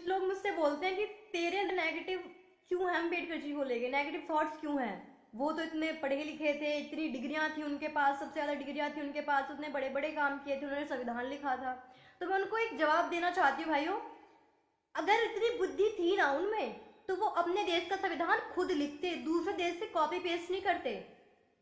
कुछ लोग मुझसे बोलते हैं कि तेरे अंदर नेगेटिव क्यों है अम्बेडकर जी को लेके, नेगेटिव थॉट्स क्यों हैं? वो तो इतने पढ़े लिखे थे, इतनी डिग्रियां थी उनके पास, सबसे ज्यादा डिग्रियां थी उनके पास, उतने बड़े बड़े काम किए थे, उन्होंने संविधान लिखा था। तो मैं उनको एक जवाब देना चाहती हूँ, भाइयों, अगर इतनी बुद्धि थी ना उनमें, तो वो अपने देश का संविधान खुद लिखते, दूसरे देश से कॉपी पेस्ट नहीं करते।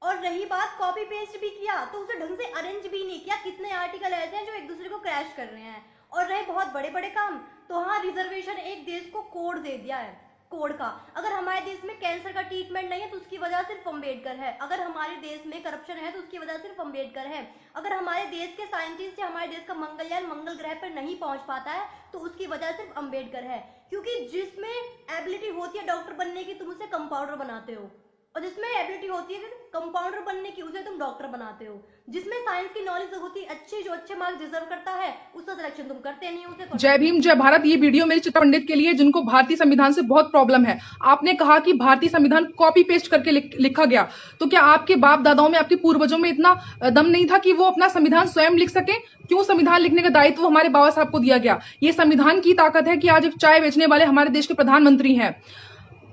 और रही बात, कॉपी पेस्ट भी किया तो उसे ढंग से अरेंज भी नहीं किया। कितने आर्टिकल ऐसे हैं जो एक दूसरे को क्रैश कर रहे हैं। और रहे बहुत बड़े बड़े काम, तो हाँ, रिजर्वेशन एक देश को कोड दे दिया है, कोड का। अगर हमारे देश में कैंसर का ट्रीटमेंट नहीं है तो उसकी वजह सिर्फ अम्बेडकर है। अगर हमारे देश में करप्शन है तो उसकी वजह सिर्फ अम्बेडकर है। अगर हमारे देश के साइंटिस्ट या हमारे देश का मंगलयान मंगल ग्रह पर नहीं पहुंच पाता है तो उसकी वजह सिर्फ अम्बेडकर है। क्योंकि जिसमें एबिलिटी होती है डॉक्टर बनने की, तुम उसे कंपाउंडर बनाते हो, और जिसमें एबिलिटी होती है फिर कंपाउंडर बनने की, उसे तुम डॉक्टर बनाते हो। जिसमें साइंस की नॉलेज होती है अच्छी, जो अच्छे मार्क्स डिजर्व करता है, उसका सिलेक्शन तुम करते नहीं, उसे। जय भीम जय भारत। ये वीडियो मेरे चित्रा पंडित के लिए, जिनको भारतीय संविधान से बहुत प्रॉब्लम है। आपने कहा कि भारतीय संविधान कॉपी पेस्ट करके लिखा गया, तो क्या आपके बाप दादाओं में, आपके पूर्वजों में इतना दम नहीं था कि वो अपना संविधान स्वयं लिख सके? क्यों संविधान लिखने का दायित्व हमारे बाबा साहब को दिया गया? ये संविधान की ताकत है कि आज एक चाय बेचने वाले हमारे देश के प्रधानमंत्री हैं।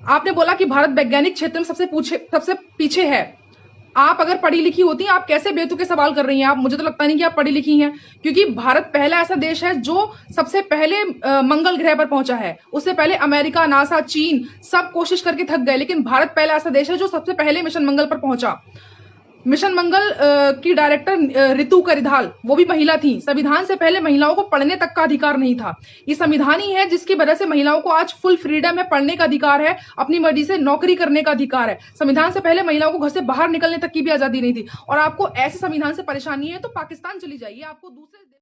आपने बोला कि भारत वैज्ञानिक क्षेत्र में सबसे पीछे है। आप अगर पढ़ी लिखी होती, आप कैसे बेतुके सवाल कर रही हैं? आप, मुझे तो लगता नहीं कि आप पढ़ी लिखी हैं, क्योंकि भारत पहला ऐसा देश है जो सबसे पहले मंगल ग्रह पर पहुंचा है। उससे पहले अमेरिका, नासा, चीन सब कोशिश करके थक गए, लेकिन भारत पहला ऐसा देश है जो सबसे पहले मिशन मंगल पर पहुंचा। मिशन मंगल की डायरेक्टर रितु करिधाल, वो भी महिला थी। संविधान से पहले महिलाओं को पढ़ने तक का अधिकार नहीं था। ये संविधान ही है जिसकी वजह से महिलाओं को आज फुल फ्रीडम है, पढ़ने का अधिकार है, अपनी मर्जी से नौकरी करने का अधिकार है। संविधान से पहले महिलाओं को घर से बाहर निकलने तक की भी आजादी नहीं थी। और आपको ऐसे संविधान से परेशानी है तो पाकिस्तान चली जाइए, आपको दूसरे